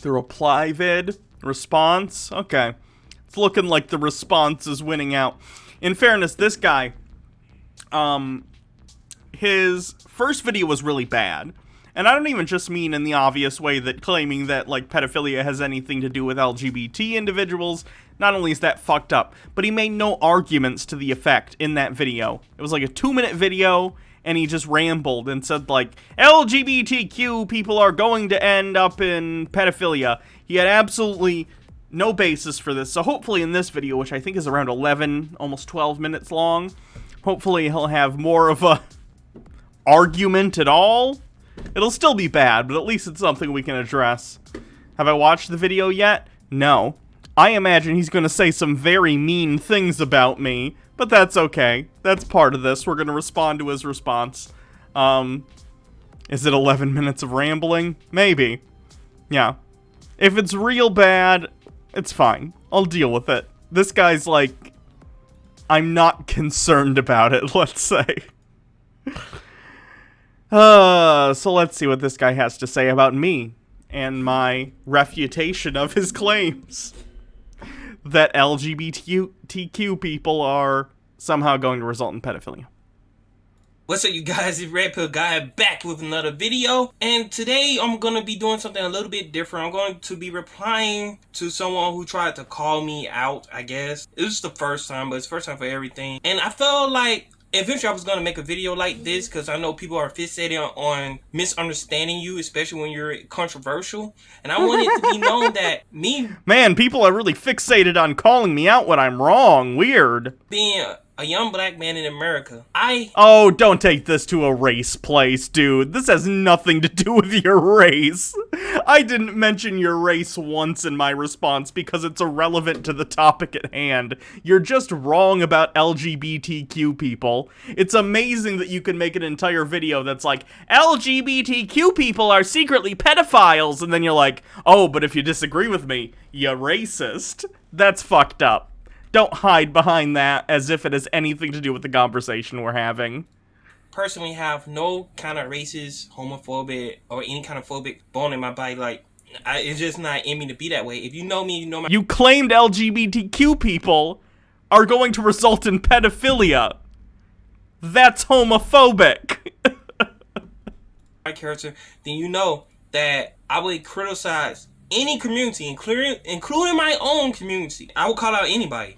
The reply vid? Response? Okay. It's looking like the response is winning out. In fairness, this guy, his first video was really bad. And I don't even just mean in the obvious way that claiming that, like, pedophilia has anything to do with LGBT individuals. Not only is that fucked up, but he made no arguments to the effect in that video. It was like a 2-minute video, and he just rambled and said, like, LGBTQ people are going to end up in pedophilia. He had absolutely no basis for this. So hopefully in this video, which I think is around 11, almost 12 minutes long, hopefully he'll have more of a argument at all. It'll still be bad, but at least it's something we can address. Have I watched the video yet? No. I imagine he's going to say some very mean things about me, but that's okay. That's part of this. We're going to respond to his response. Is it 11 minutes of rambling? Maybe. Yeah. If it's real bad, it's fine. I'll deal with it. This guy's like, I'm not concerned about it, let's say. So let's see what this guy has to say about me and my refutation of his claims that LGBTQ people are somehow going to result in pedophilia. What's up, you guys? It's Red Pill Guy back with another video, and today I'm gonna be doing something a little bit different. I'm going to be replying to someone who tried to call me out, I guess. It was the first time, but it's first time for everything. And I felt like eventually I was going to make a video like this because I know people are fixated on misunderstanding you, especially when you're controversial. And I want it to be known that me... Man, people are really fixated on calling me out when I'm wrong. Weird. Being a young black man in America, Oh, don't take this to a race place, dude. This has nothing to do with your race. I didn't mention your race once in my response because it's irrelevant to the topic at hand. You're just wrong about LGBTQ people. It's amazing that you can make an entire video that's like, LGBTQ people are secretly pedophiles, and then you're like, oh, but if you disagree with me, you're racist. That's fucked up. Don't hide behind that as if it has anything to do with the conversation we're having. Personally have no kind of racist, homophobic, or any kind of phobic bone in my body. Like, it's just not in me to be that way. If you know me, you know my... You claimed LGBTQ people are going to result in pedophilia. That's homophobic. My character, then you know that I would criticize any community, including my own community. I would call out anybody,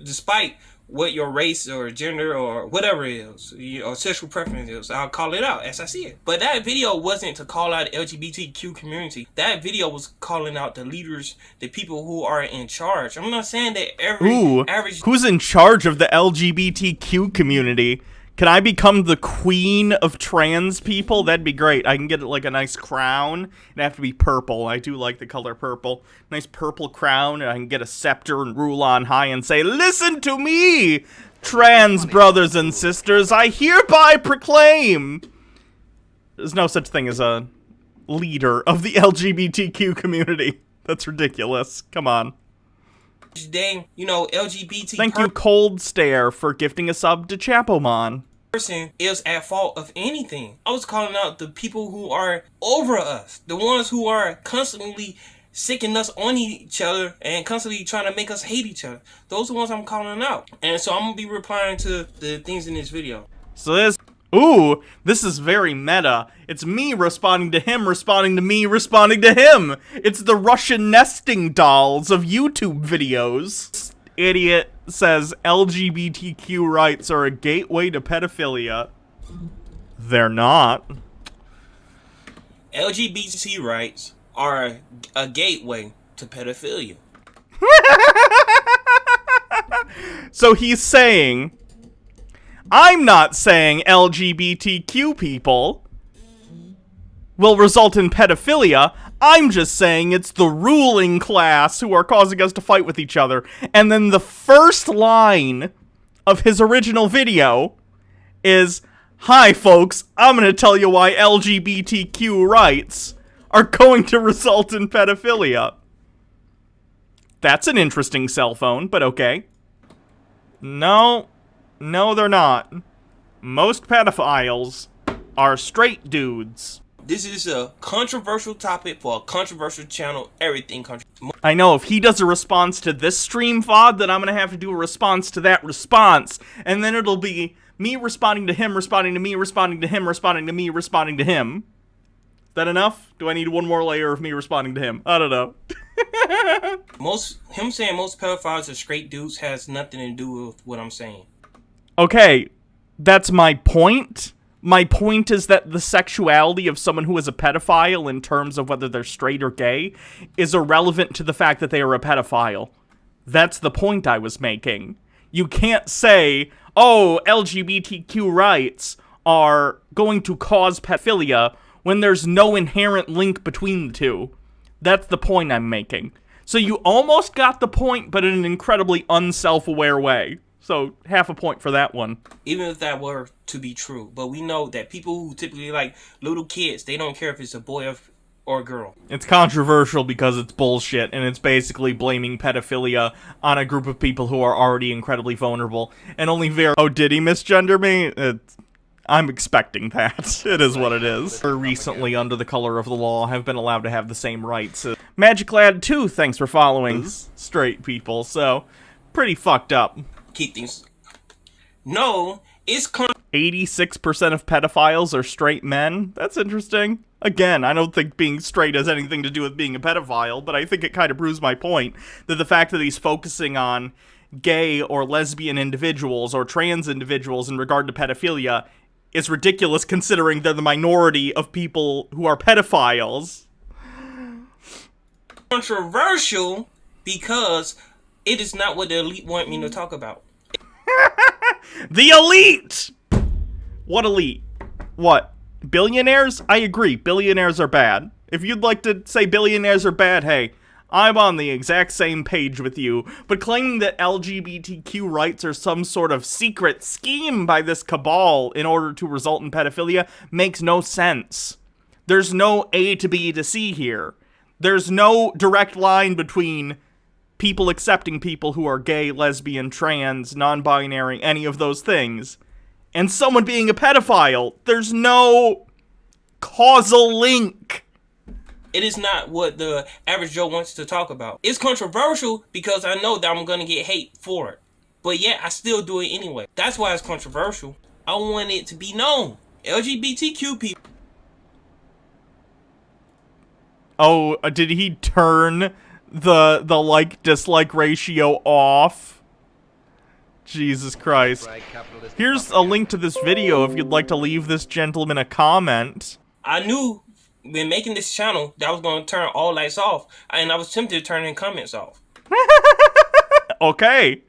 despite what your race or gender or whatever it is, or sexual preference is. I'll call it out as I see it. But that video wasn't to call out the LGBTQ community. That video was calling out the leaders, the people who are in charge. I'm not saying that average... Who's in charge of the LGBTQ community? Can I become the queen of trans people? That'd be great. I can get like a nice crown. It'd have to be purple. I do like the color purple. Nice purple crown, and I can get a scepter and rule on high and say, listen to me, trans brothers and sisters. I hereby proclaim. There's no such thing as a leader of the LGBTQ community. That's ridiculous. Come on. Dang, you know, LGBT... Thank you, Cold Stare, for gifting a sub to Chapomon. ...person is at fault of anything. I was calling out the people who are over us. The ones who are constantly sicking us on each other and constantly trying to make us hate each other. Those are the ones I'm calling out. And so I'm going to be replying to the things in this video. So this... Ooh, this is very meta. It's me responding to him, responding to me, responding to him. It's the Russian nesting dolls of YouTube videos. This idiot says LGBTQ rights are a gateway to pedophilia. They're not. LGBT rights are a gateway to pedophilia. So he's saying... I'm not saying LGBTQ people will result in pedophilia. I'm just saying it's the ruling class who are causing us to fight with each other. And then the first line of his original video is, hi folks, I'm going to tell you why LGBTQ rights are going to result in pedophilia. That's an interesting cell phone, but okay. No, they're not. Most pedophiles are straight dudes. This is a controversial topic for a controversial channel. Everything controversial. I know if he does a response to this stream VOD, then I'm gonna have to do a response to that response, and then it'll be me responding to him, responding to me, responding to him, responding to me, responding to him. Is that enough? Do I need one more layer of me responding to him? I don't know. Him saying most pedophiles are straight dudes has nothing to do with what I'm saying. Okay, that's my point. My point is that the sexuality of someone who is a pedophile in terms of whether they're straight or gay is irrelevant to the fact that they are a pedophile. That's the point I was making. You can't say, oh, LGBTQ rights are going to cause pedophilia when there's no inherent link between the two. That's the point I'm making. So you almost got the point, but in an incredibly unself-aware way. So, half a point for that one. Even if that were to be true. But we know that people who typically like little kids, they don't care if it's a boy or a girl. It's controversial because it's bullshit, and it's basically blaming pedophilia on a group of people who are already incredibly vulnerable. And only oh, did he misgender me? I'm expecting that. It is what it is. Recently, under the color of the law, have been allowed to have the same rights. Magic Lad 2, thanks for following straight people, so pretty fucked up. Keep things. No, it's 86% of pedophiles are straight men. That's interesting. Again, I don't think being straight has anything to do with being a pedophile, but I think it kind of proves my point that the fact that he's focusing on gay or lesbian individuals or trans individuals in regard to pedophilia is ridiculous considering they're the minority of people who are pedophiles. Controversial because it is not what the elite want me to talk about. The elite! What elite? What? Billionaires? I agree, billionaires are bad. If you'd like to say billionaires are bad, hey, I'm on the exact same page with you. But claiming that LGBTQ rights are some sort of secret scheme by this cabal in order to result in pedophilia makes no sense. There's no A to B to C here. There's no direct line between people accepting people who are gay, lesbian, trans, non-binary, any of those things, and someone being a pedophile. There's no causal link. It is not what the average Joe wants to talk about. It's controversial because I know that I'm going to get hate for it. But yet, I still do it anyway. That's why it's controversial. I want it to be known. LGBTQ people. Oh, did he turn the like-dislike ratio off? Jesus Christ. Here's a link to this video if you'd like to leave this gentleman a comment. I knew when making this channel that I was going to turn all lights off, and I was tempted to turn in comments off. Okay.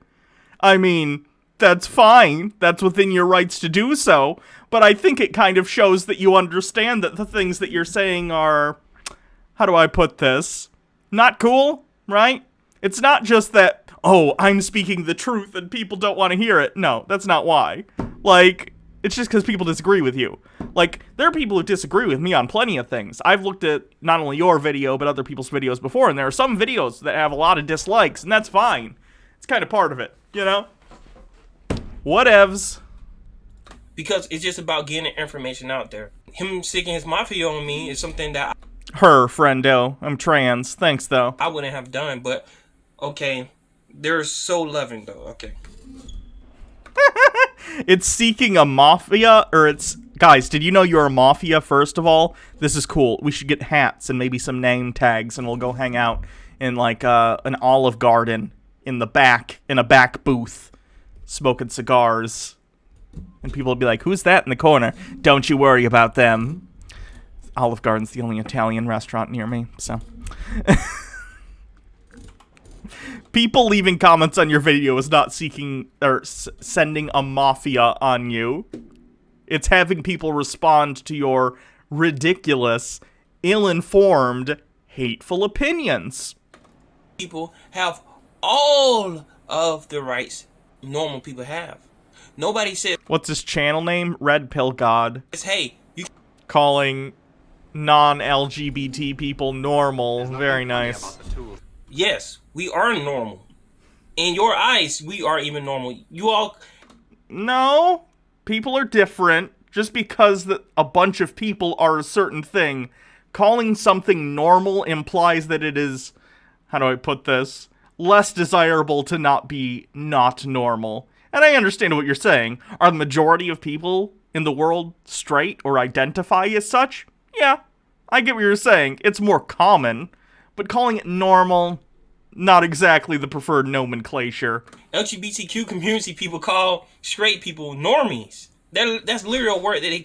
I mean, that's fine. That's within your rights to do so. But I think it kind of shows that you understand that the things that you're saying are, how do I put this? Not cool, right? It's not just that, oh, I'm speaking the truth and people don't want to hear it. No, that's not why. Like, it's just because people disagree with you. Like, there are people who disagree with me on plenty of things. I've looked at not only your video, but other people's videos before, and there are some videos that have a lot of dislikes, and that's fine. It's kind of part of it, you know? Whatevs. Because it's just about getting information out there. Him sticking his mafia on me is something that Her, friendo. I'm trans. Thanks, though. I wouldn't have done, but okay. They're so loving, though. Okay. It's seeking a mafia, or it's... Guys, did you know you're a mafia, first of all? This is cool. We should get hats and maybe some name tags, and we'll go hang out in, like, an Olive Garden in the back, in a back booth, smoking cigars. And people will be like, who's that in the corner? Don't you worry about them. Olive Garden's the only Italian restaurant near me, so... People leaving comments on your video is not seeking or sending a mafia on you. It's having people respond to your ridiculous, ill-informed, hateful opinions. People have all of the rights normal people have. Nobody said... What's his channel name? Red Pill God. Hey, you... Calling non-LGBT people normal. Very nice. Yes, we are normal. In your eyes, we are even normal. You all... No, people are different. Just because a bunch of people are a certain thing, calling something normal implies that it is, how do I put this, less desirable to not be not normal. And I understand what you're saying. Are the majority of people in the world straight or identify as such? Yeah, I get what you're saying. It's more common, but calling it normal, not exactly the preferred nomenclature. LGBTQ community people call straight people normies. That's literally a word that they...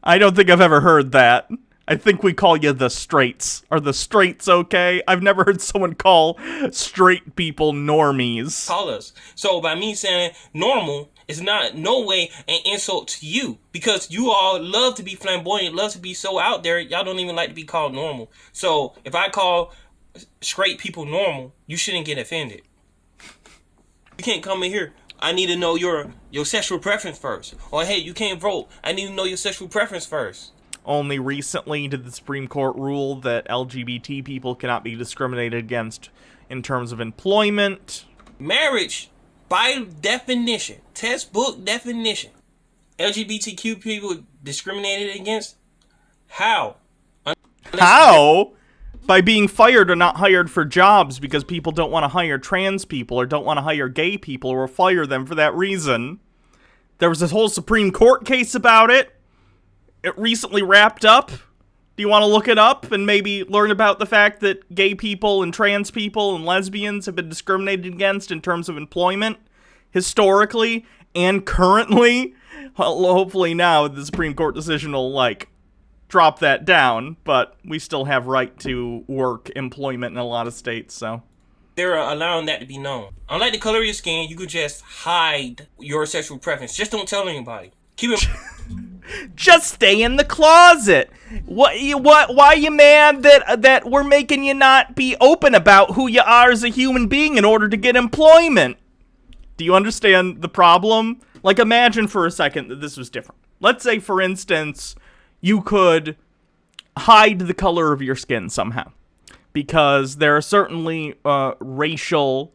I don't think I've ever heard that. I think we call you the straights. Are the straights okay? I've never heard someone call straight people normies. Call us. So by me saying normal is not no way an insult to you, because you all love to be flamboyant, love to be so out there. Y'all don't even like to be called normal. So if I call straight people normal, you shouldn't get offended. You can't come in here. I need to know your sexual preference first. Or hey, you can't vote. I need to know your sexual preference first. Only recently did the Supreme Court rule that LGBT people cannot be discriminated against in terms of employment. Marriage, by definition, textbook definition, LGBTQ people discriminated against? How? How? By being fired or not hired for jobs because people don't want to hire trans people or don't want to hire gay people or fire them for that reason. There was this whole Supreme Court case about it. It recently wrapped up. Do you want to look it up and maybe learn about the fact that gay people and trans people and lesbians have been discriminated against in terms of employment, historically and currently? Well, hopefully now the Supreme Court decision will, drop that down, but we still have right to work employment in a lot of states, so. They're allowing that to be known. Unlike the color of your skin, you could just hide your sexual preference. Just don't tell anybody. Keep it... Just stay in the closet. Why you mad that we're making you not be open about who you are as a human being in order to get employment? Do you understand the problem? Imagine for a second that this was different. Let's say, for instance, you could hide the color of your skin somehow, because there are certainly racial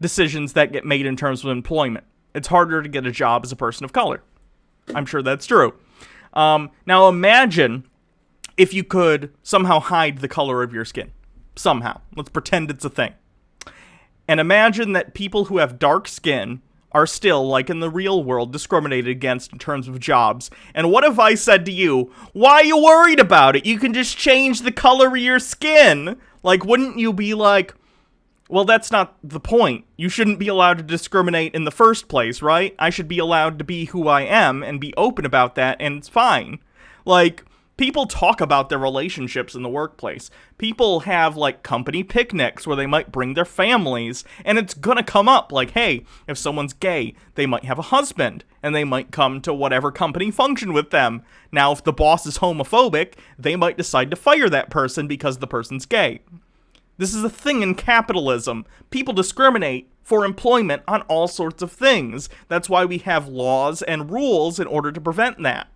decisions that get made in terms of employment. It's harder to get a job as a person of color. I'm sure that's true. Now imagine if you could somehow hide the color of your skin. Somehow. Let's pretend it's a thing. And imagine that people who have dark skin are still, like in the real world, discriminated against in terms of jobs. And what if I said to you, why are you worried about it? You can just change the color of your skin. Wouldn't you be like, well, that's not the point. You shouldn't be allowed to discriminate in the first place, right? I should be allowed to be who I am and be open about that, and it's fine. People talk about their relationships in the workplace. People have, company picnics where they might bring their families, and it's gonna come up, hey, if someone's gay, they might have a husband, and they might come to whatever company function with them. Now, if the boss is homophobic, they might decide to fire that person because the person's gay. This is a thing in capitalism. People discriminate for employment on all sorts of things. That's why we have laws and rules in order to prevent that.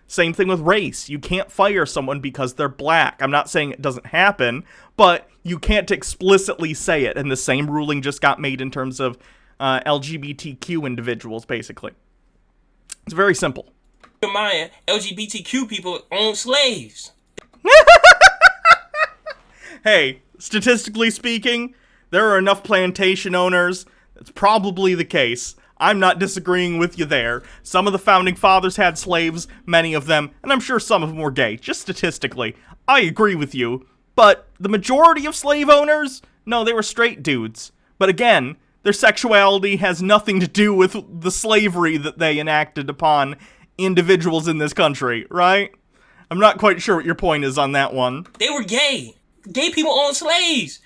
Same thing with race. You can't fire someone because they're black. I'm not saying it doesn't happen, but you can't explicitly say it. And the same ruling just got made in terms of LGBTQ individuals, basically. It's very simple. In mind, LGBTQ people own slaves. Hey, statistically speaking, there are enough plantation owners. That's probably the case. I'm not disagreeing with you there. Some of the founding fathers had slaves, many of them, and I'm sure some of them were gay, just statistically. I agree with you. But the majority of slave owners? No, they were straight dudes. But again, their sexuality has nothing to do with the slavery that they enacted upon individuals in this country, right? I'm not quite sure what your point is on that one. They were gay. Gay people own slaves.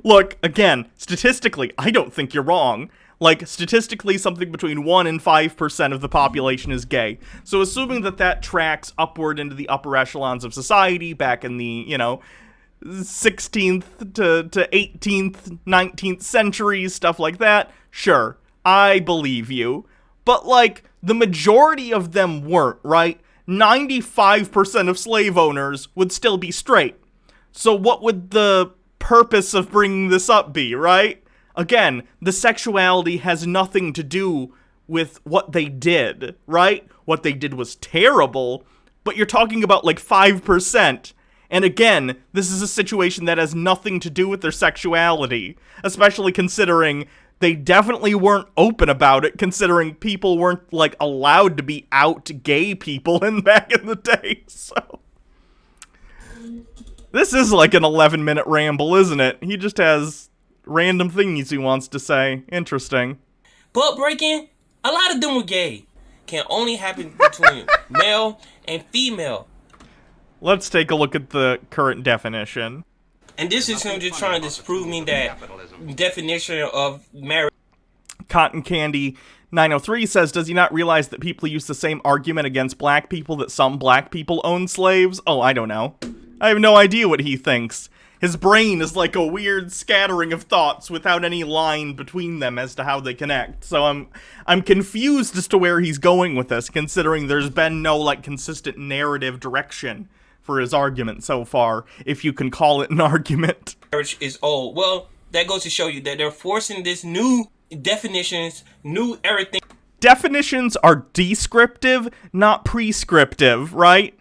Look, again, statistically, I don't think you're wrong. Statistically, something between 1 and 5% of the population is gay. So assuming that tracks upward into the upper echelons of society back in the, 16th to 18th, 19th centuries, stuff like that, sure, I believe you. But, the majority of them weren't, right? 95% of slave owners would still be straight. So what would the purpose of bringing this up be, right? Again, the sexuality has nothing to do with what they did, right? What they did was terrible, but you're talking about like 5%. And again, this is a situation that has nothing to do with their sexuality, especially considering they definitely weren't open about it, considering people weren't, like, allowed to be out gay people back in the day, so. This is like an 11-minute ramble, isn't it? He just has random things he wants to say. Interesting. Butt breaking, a lot of them were gay. Can only happen between male and female. Let's take a look at the current definition. And this is him just trying to disprove me that definition of marriage. Cotton Candy 903 says, does he not realize that people use the same argument against black people that some black people own slaves? Oh, I don't know. I have no idea what he thinks. His brain is like a weird scattering of thoughts without any line between them as to how they connect. So I'm confused as to where he's going with this, considering there's been no, like, consistent narrative direction for his argument so far, if you can call it an argument. Marriage is old. Well, that goes to show you that they're forcing this new definitions, new everything. Definitions are descriptive, not prescriptive, right?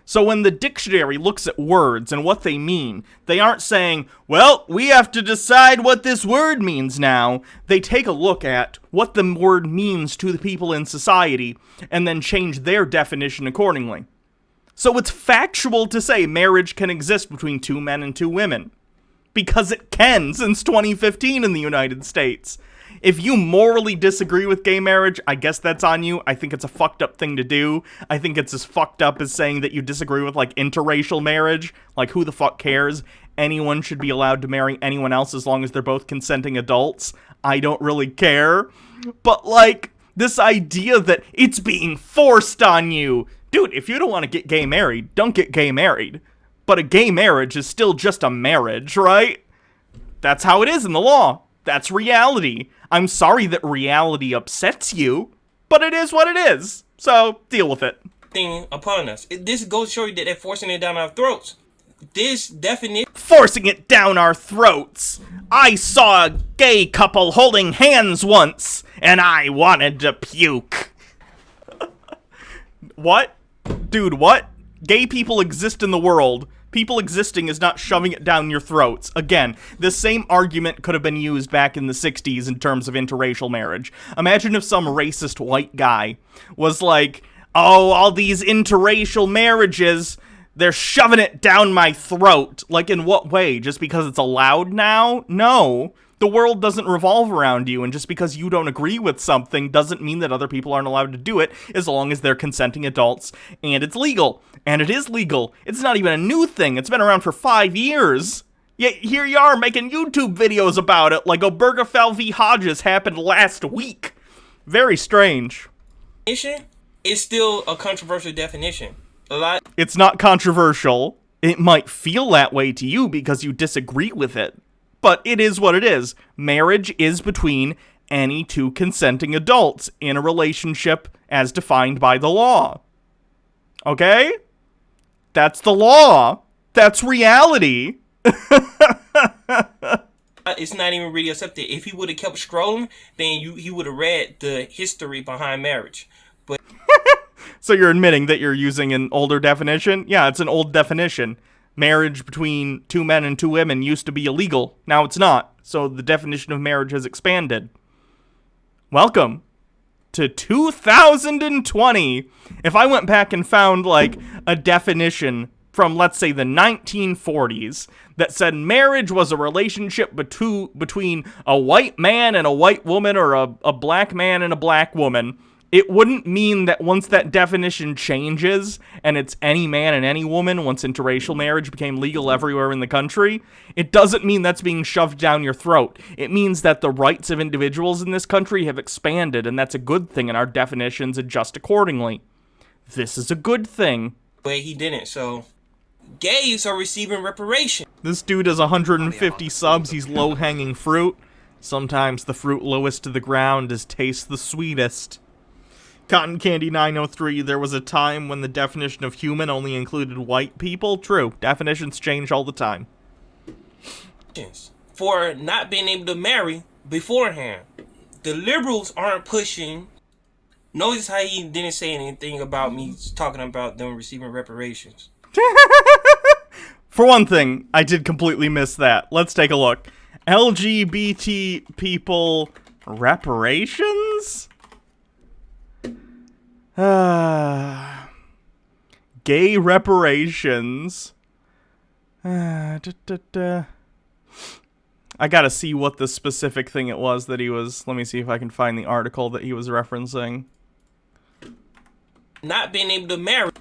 So when the dictionary looks at words and what they mean, they aren't saying, well, we have to decide what this word means now. They take a look at what the word means to the people in society and then change their definition accordingly. So it's factual to say marriage can exist between two men and two women. Because it can since 2015 in the United States. If you morally disagree with gay marriage, I guess that's on you. I think it's a fucked up thing to do. I think it's as fucked up as saying that you disagree with, like, interracial marriage. Like, who the fuck cares? Anyone should be allowed to marry anyone else as long as they're both consenting adults. I don't really care. But, like, this idea that it's being forced on you. Dude, if you don't want to get gay married, don't get gay married. But a gay marriage is still just a marriage, right? That's how it is in the law. That's reality. I'm sorry that reality upsets you, but it is what it is. So, deal with it. Thing upon us. This goes to show you that they're forcing it down our throats. This definition... Forcing it down our throats. I saw a gay couple holding hands once, and I wanted to puke. What? Dude, what? Gay people exist in the world. People existing is not shoving it down your throats. Again, this same argument could have been used back in the 60s in terms of interracial marriage. Imagine if some racist white guy was like, oh, all these interracial marriages, they're shoving it down my throat. Like, in what way? Just because it's allowed now? No. The world doesn't revolve around you, and just because you don't agree with something doesn't mean that other people aren't allowed to do it, as long as they're consenting adults, and it's legal. And it is legal. It's not even a new thing. It's been around for 5 years. Yet here you are making YouTube videos about it, like Obergefell v. Hodges happened last week. Very strange. It's still a controversial definition. It's not controversial. It might feel that way to you because you disagree with it. But it is what it is. Marriage is between any two consenting adults in a relationship as defined by the law. Okay? That's the law. That's reality. It's not even really accepted. If he would have kept scrolling, then he would have read the history behind marriage. But so you're admitting that you're using an older definition? Yeah, it's an old definition. Marriage between two men and two women used to be illegal. Now it's not. So the definition of marriage has expanded. Welcome to 2020. If I went back and found, like, a definition from, let's say, the 1940s that said marriage was a relationship between a white man and a white woman, or a black man and a black woman, it wouldn't mean that once that definition changes and it's any man and any woman, once interracial marriage became legal everywhere in the country, it doesn't mean that's being shoved down your throat. It means that the rights of individuals in this country have expanded, and that's a good thing, and our definitions adjust accordingly. This is a good thing. But he didn't, so gays are receiving reparation. This dude has 150 subs. He's low-hanging fruit. Sometimes the fruit lowest to the ground is taste the sweetest. Cotton Candy 903, there was a time when the definition of human only included white people. True, definitions change all the time. For not being able to marry beforehand. The liberals aren't pushing Notice how he didn't say anything about me talking about them receiving reparations. For one thing, I did completely miss that. Let's take a look. LGBT people reparations? Gay reparations. I gotta see what the specific thing it was that he was... Let me see if I can find the article that he was referencing. Not being able to marry.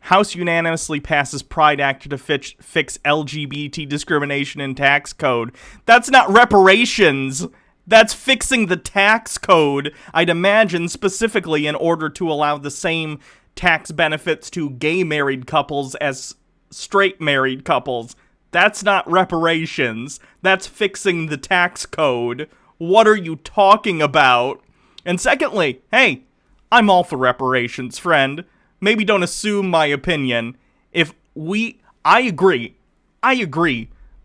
House unanimously passes Pride Act to fix LGBT discrimination in tax code. That's not reparations. That's fixing the tax code, I'd imagine, specifically in order to allow the same tax benefits to gay married couples as straight married couples. That's not reparations. That's fixing the tax code. What are you talking about? And secondly, hey, I'm all for reparations, friend. Maybe don't assume my opinion. I agree.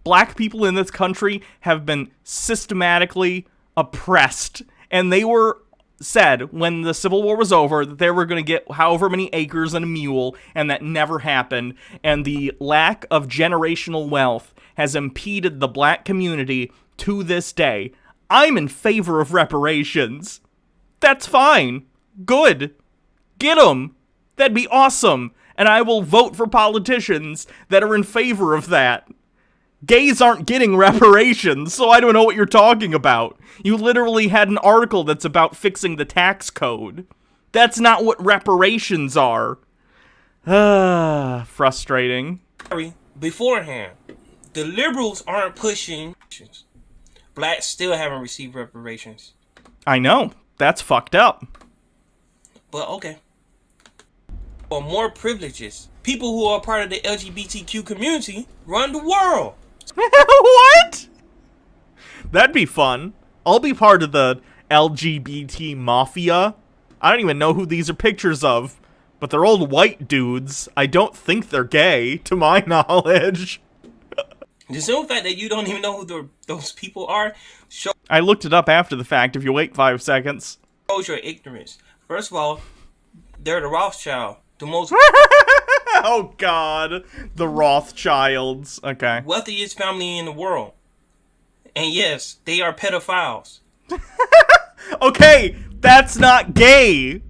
Black people in this country have been systematically oppressed. And they were said when the Civil War was over that they were going to get however many acres and a mule, and that never happened. And the lack of generational wealth has impeded the black community to this day. I'm in favor of reparations. That's fine. Good. Get 'em. That'd be awesome. And I will vote for politicians that are in favor of that. Gays aren't getting reparations, so I don't know what you're talking about. You literally had an article that's about fixing the tax code. That's not what reparations are. Frustrating. Beforehand, the liberals aren't pushing. Blacks still haven't received reparations. I know. That's fucked up. But okay. For more privileges, people who are part of the LGBTQ community run the world. What? That'd be fun. I'll be part of the LGBT mafia. I don't even know who these are pictures of, but they're old white dudes. I don't think they're gay, to my knowledge. The simple fact that you don't even know who those people are shows I looked it up after the fact, if you wait 5 seconds. your ignorance. First of all, they're the Rothschild, the most Oh god, the Rothschilds. Okay. wealthiest family in the world. And yes, they are pedophiles. Okay, that's not gay.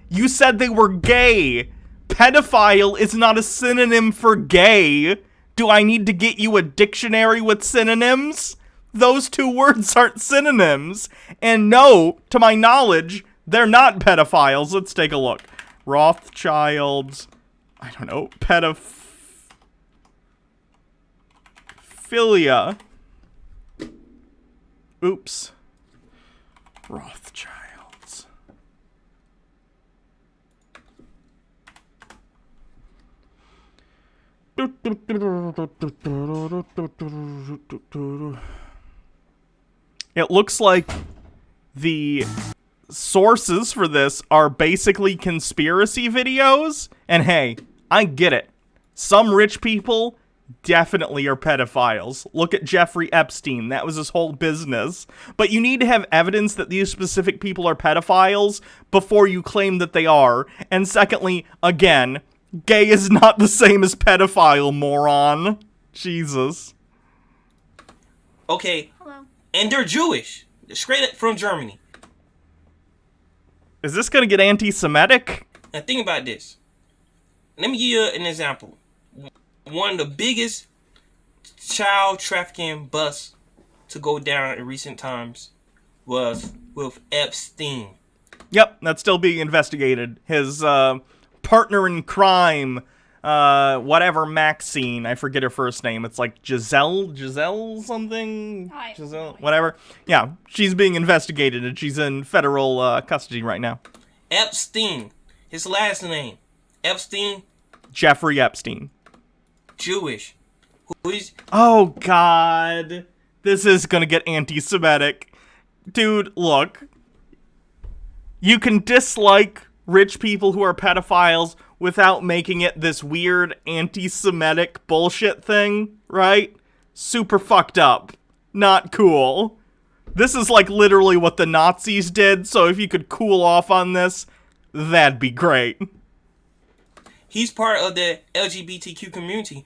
You said they were gay. Pedophile is not a synonym for gay. Do I need to get you a dictionary with synonyms? Those two words aren't synonyms. And no, to my knowledge, they're not pedophiles. Let's take a look. Rothschilds. I don't know. Pedophilia. Oops. Rothschilds. It looks like the sources for this are basically conspiracy videos. And hey, I get it. Some rich people definitely are pedophiles. Look at Jeffrey Epstein. That was his whole business. But you need to have evidence that these specific people are pedophiles before you claim that they are. And secondly, again, gay is not the same as pedophile, moron. Jesus. Okay. Hello. And they're Jewish. They're straight up from Germany. Is this gonna get anti-Semitic? Now think about this. Let me give you an example. One of the biggest child trafficking busts to go down in recent times was with Epstein. Yep, that's still being investigated. His partner in crime, whatever Maxine, I forget her first name. It's like Giselle something? Giselle, whatever. Yeah, she's being investigated and she's in federal custody right now. Epstein. His last name. Epstein. Jeffrey Epstein. Jewish. Who is... Oh, God. This is gonna get anti-Semitic. Dude, look. You can dislike rich people who are pedophiles without making it this weird anti-Semitic bullshit thing, right? Super fucked up. Not cool. This is like literally what the Nazis did, so if you could cool off on this, that'd be great. He's part of the LGBTQ community.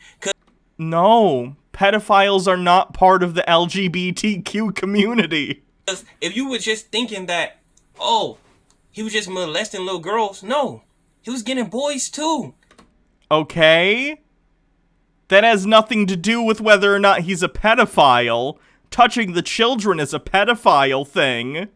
No, pedophiles are not part of the LGBTQ community. Because if you were just thinking that, oh, he was just molesting little girls, no. He was getting boys too. Okay? That has nothing to do with whether or not he's a pedophile. Touching the children is a pedophile thing.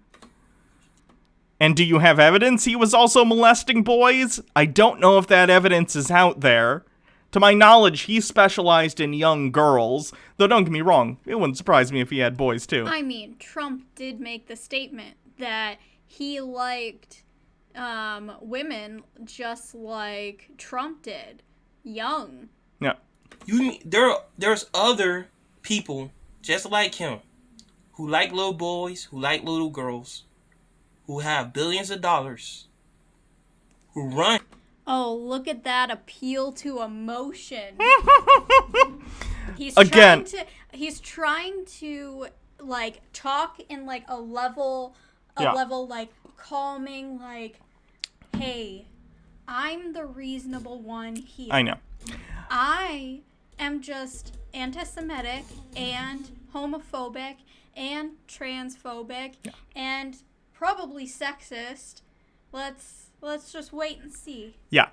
And do you have evidence he was also molesting boys? I don't know if that evidence is out there. To my knowledge, he specialized in young girls. Though don't get me wrong, it wouldn't surprise me if he had boys too. I mean, Trump did make the statement that he liked women just like Trump did. Young. Yeah. There's other people just like him who like little boys, who like little girls, who have billions of dollars, who run. Oh, look at that appeal to emotion. He's trying to like talk in like a level like calming, like, hey, I'm the reasonable one here. I know. I am just anti-Semitic and homophobic and transphobic and probably sexist. Let's just wait and see. Yeah.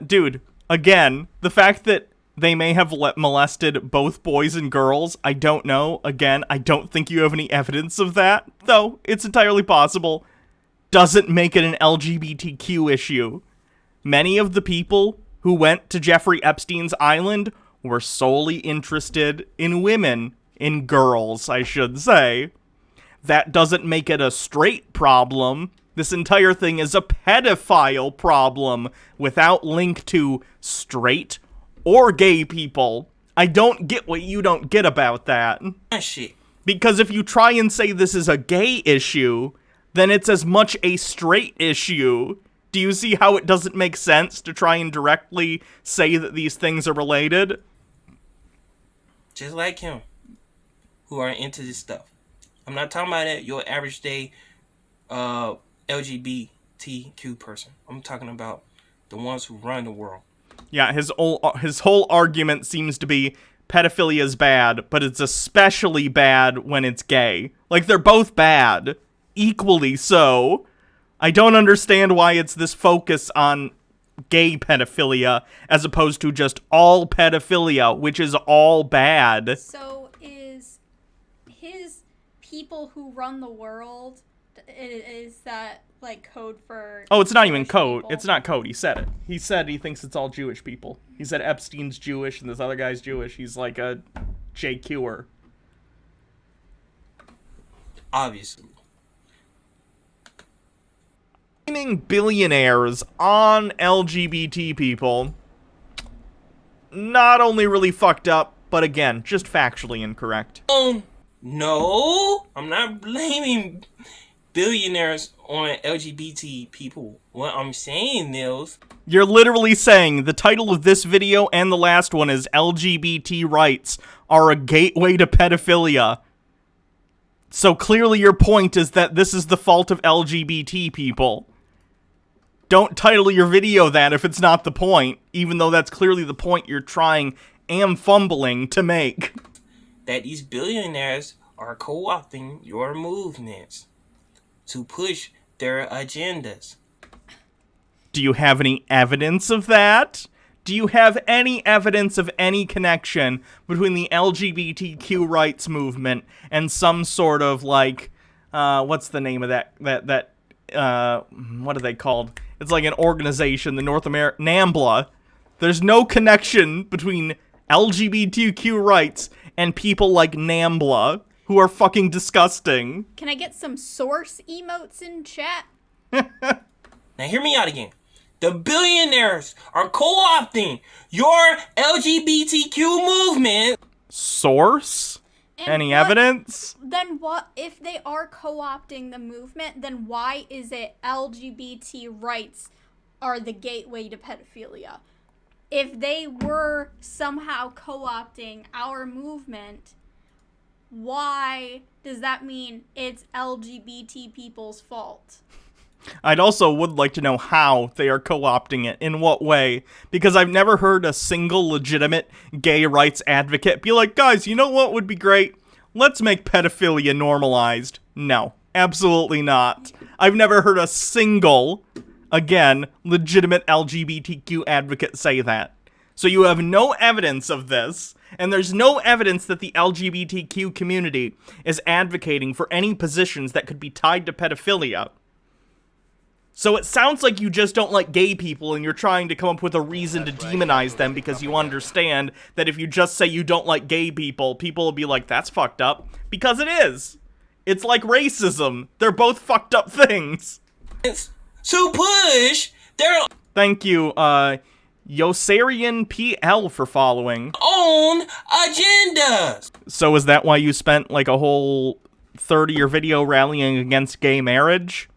Dude, again, the fact that they may have molested both boys and girls, I don't know. Again, I don't think you have any evidence of that, though it's entirely possible. Doesn't make it an LGBTQ issue. Many of the people who went to Jeffrey Epstein's island were solely interested in women, in girls, I should say. That doesn't make it a straight problem. This entire thing is a pedophile problem without link to straight or gay people. I don't get what you don't get about that. Shit. Because if you try and say this is a gay issue, then it's as much a straight issue. Do you see how it doesn't make sense to try and directly say that these things are related? Just like him, who are into this stuff. I'm not talking about your average day LGBTQ person. I'm talking about the ones who run the world. Yeah, his whole argument seems to be pedophilia is bad, but it's especially bad when it's gay. Like, they're both bad, equally so. I don't understand why it's this focus on gay pedophilia as opposed to just all pedophilia, which is all bad. So is his people who run the world, is that like code for... Oh, it's not even Jewish code. people? It's not code. He said it. He said he thinks it's all Jewish people. He said Epstein's Jewish and this other guy's Jewish. He's like a JQer. Obviously. Blaming billionaires on LGBT people, not only really fucked up, but again, just factually incorrect. No, I'm not blaming billionaires on LGBT people. What I'm saying, Nils, You're literally saying the title of this video and the last one is LGBT rights are a gateway to pedophilia. So clearly your point is that this is the fault of LGBT people. Don't title your video that if it's not the point, even though that's clearly the point you're trying and fumbling to make. that these billionaires are co-opting your movements to push their agendas. Do you have any evidence of that? Do you have any evidence of any connection between the LGBTQ rights movement and some sort of, like, what's the name of that, what are they called? It's like an organization, the North American, NAMBLA. There's no connection between LGBTQ rights and people like NAMBLA, who are fucking disgusting. Can I get some source emotes in chat? Now hear me out again. The billionaires are co-opting your LGBTQ movement. Source? And Any evidence? Then what, if they are co-opting the movement, then why is it LGBT rights are the gateway to pedophilia? If they were somehow co-opting our movement, why does that mean it's LGBT people's fault? I'd also would like to know how they are co-opting it, in what way, because I've never heard a single legitimate gay rights advocate be like, guys, you know what would be great? Let's make pedophilia normalized. No, absolutely not. I've never heard a single, again, legitimate LGBTQ advocate say that. So you have no evidence of this, and there's no evidence that the LGBTQ community is advocating for any positions that could be tied to pedophilia. So it sounds like you just don't like gay people and you're trying to come up with a reason to demonize them because you understand that if you just say you don't like gay people, people will be like, that's fucked up. Because it is. It's like racism. They're both fucked up things. To push their Thank you, Yosarian PL for following. own agendas. So is that why you spent like a whole 30-year video rallying against gay marriage?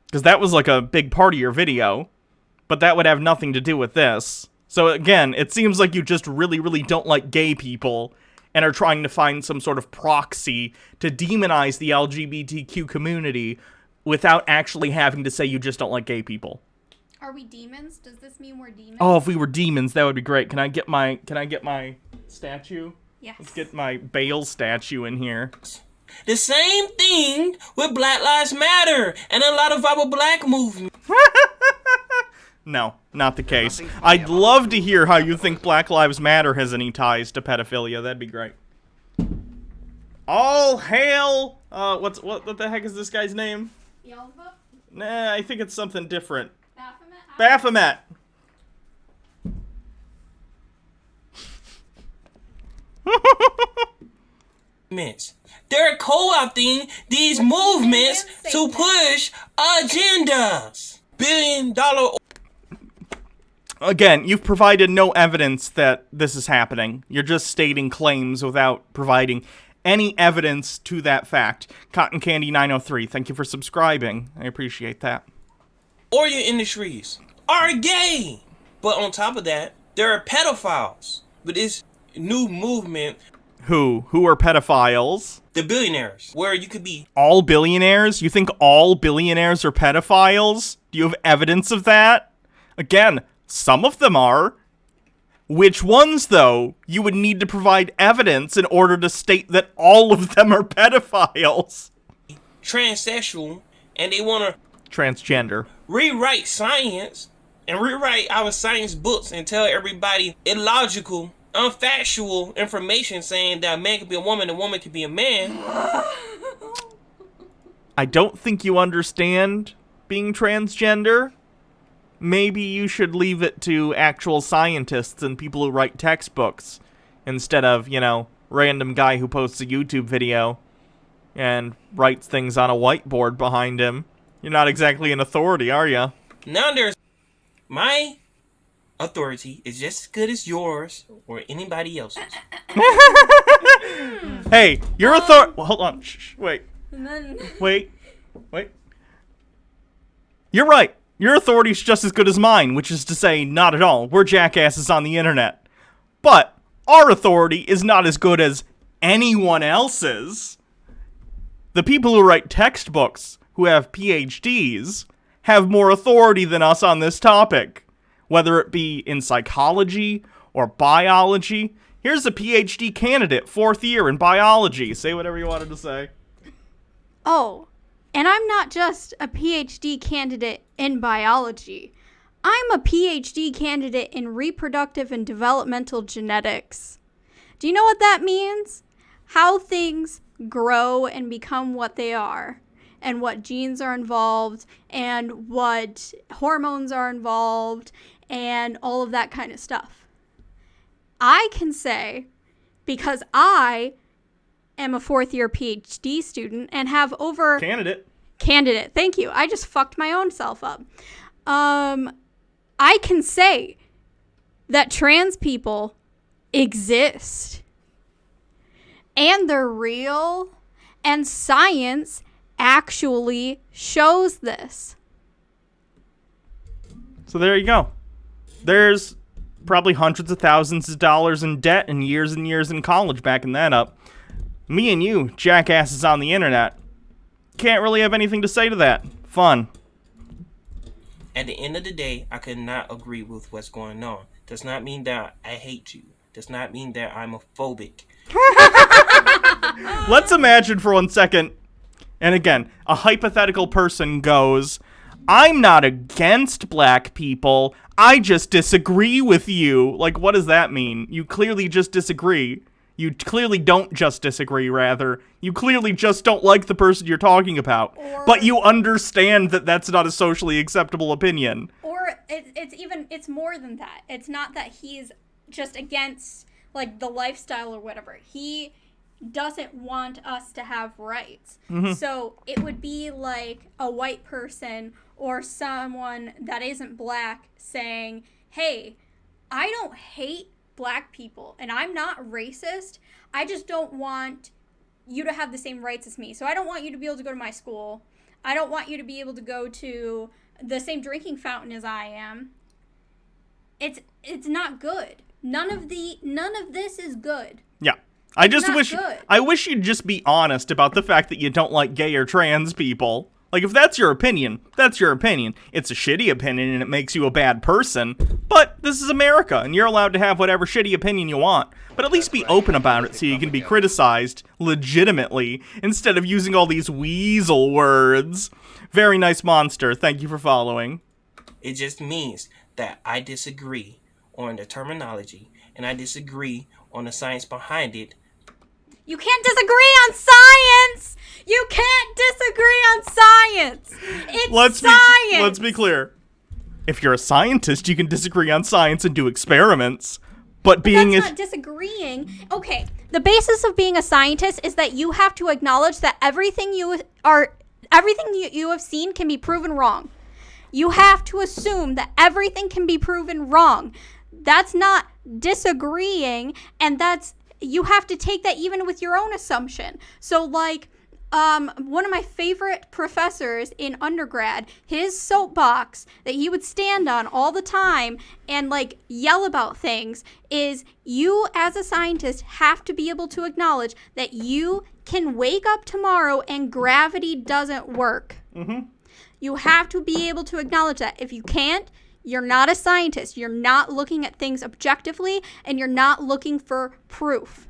Because that was like a big part of your video, but that would have nothing to do with this. So again, it seems like you just really, really don't like gay people and are trying to find some sort of proxy to demonize the LGBTQ community without actually having to say you just don't like gay people. Are we demons? Does this mean we're demons? Oh, if we were demons, that would be great. Can I get my statue? Yes. Let's get my Bale statue in here. The same thing with Black Lives Matter and a lot of our black movement. No, not the case. I'd love to hear how you think Black Lives Matter has any ties to pedophilia. That'd be great. All hail, what the heck is this guy's name? Beelzebub? Nah, I think it's something different. Baphomet? Baphomet. They're co-opting these movements to push agendas. $1 billion. Again, you've provided no evidence that this is happening. You're just stating claims without providing any evidence to that fact. Cotton Candy 903, thank you for subscribing. I appreciate that. Oil industries are gay. But on top of that, there are pedophiles. But this new movement, Who are pedophiles? the billionaires, where you could be All billionaires? You think all billionaires are pedophiles? Do you have evidence of that? Again, some of them are. Which ones, though? You would need to provide evidence in order to state that all of them are pedophiles. transsexual, and they want to Transgender. rewrite science and rewrite our science books and tell everybody illogical, unfactual information saying that a man could be a woman could be a man. I don't think you understand being transgender. Maybe you should leave it to actual scientists and people who write textbooks instead of, random guy who posts a YouTube video and writes things on a whiteboard behind him. You're not exactly an authority, are you? Now there's my authority is just as good as yours or anybody else's. Hey, your authority... Well, hold on. Shh, wait. And then Wait. You're right. Your authority's just as good as mine, which is to say, not at all. We're jackasses on the internet. But our authority is not as good as anyone else's. The people who write textbooks, who have PhDs, have more authority than us on this topic. Whether it be in psychology or biology. Here's a PhD candidate, 4th year in biology. Say whatever you wanted to say. Oh, and I'm not just a PhD candidate in biology. I'm a PhD candidate in reproductive and developmental genetics. Do you know what that means? How things grow and become what they are, and what genes are involved, and what hormones are involved, and all of that kind of stuff. I can say, because I am a 4th year PhD student and have over... Candidate. Thank you. I just fucked my own self up. I can say that trans people exist. And they're real. And science actually shows this. So there you go. There's probably hundreds of thousands of dollars in debt and years in college backing that up. Me and you, jackasses on the internet, can't really have anything to say to that. Fun. At the end of the day, I could not agree with what's going on. Does not mean that I hate you. Does not mean that I'm a phobic. Let's imagine for 1 second, and again, a hypothetical person goes, I'm not against black people, I just disagree with you. Like, what does that mean? You clearly just disagree. You clearly don't just disagree, rather. You clearly just don't like the person you're talking about. But you understand that that's not a socially acceptable opinion. Or it's more than that. It's not that he's just against, like, the lifestyle or whatever. He doesn't want us to have rights. Mm-hmm. So it would be like a white person or someone that isn't black saying, hey, I don't hate black people and I'm not racist. I just don't want you to have the same rights as me. So I don't want you to be able to go to my school. I don't want you to be able to go to the same drinking fountain as I am. It's not good. None of this is good. Yeah. I wish you'd just be honest about the fact that you don't like gay or trans people. Like, if that's your opinion, that's your opinion. It's a shitty opinion and it makes you a bad person, but this is America and you're allowed to have whatever shitty opinion you want. But at least be open about it so you can be criticized legitimately instead of using all these weasel words. Very nice monster. Thank you for following. It just means that I disagree on the terminology and I disagree on the science behind it. You can't disagree on science! You can't disagree on science! It's science! Let's be clear. If you're a scientist, you can disagree on science and do experiments. But being that's not disagreeing. Okay, the basis of being a scientist is that you have to acknowledge that everything you have seen can be proven wrong. You have to assume that everything can be proven wrong. That's not disagreeing, and you have to take that even with your own assumption. So, like, one of my favorite professors in undergrad, his soapbox that he would stand on all the time and, like, yell about things is you, as a scientist, have to be able to acknowledge that you can wake up tomorrow and gravity doesn't work. Mm-hmm. You have to be able to acknowledge that. If you can't, you're not a scientist. You're not looking at things objectively, and you're not looking for proof.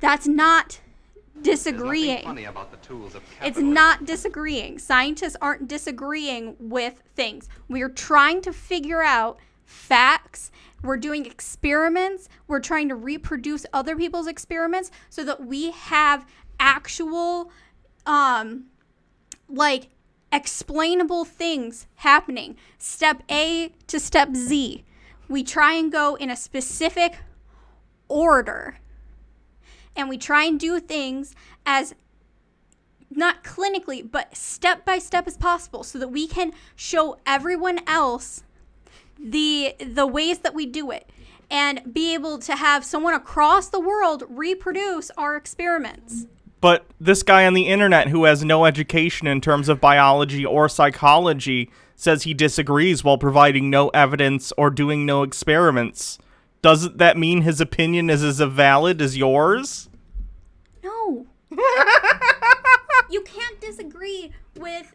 That's not disagreeing. It's not disagreeing. Scientists aren't disagreeing with things. We're trying to figure out facts. We're doing experiments. We're trying to reproduce other people's experiments so that we have actual, explainable things happening. Step A to step Z. We try and go in a specific order. And we try and do things as not clinically, but step by step as possible so that we can show everyone else the ways that we do it and be able to have someone across the world reproduce our experiments. But this guy on the internet who has no education in terms of biology or psychology says he disagrees while providing no evidence or doing no experiments. Doesn't that mean his opinion is as valid as yours? No. You can't disagree with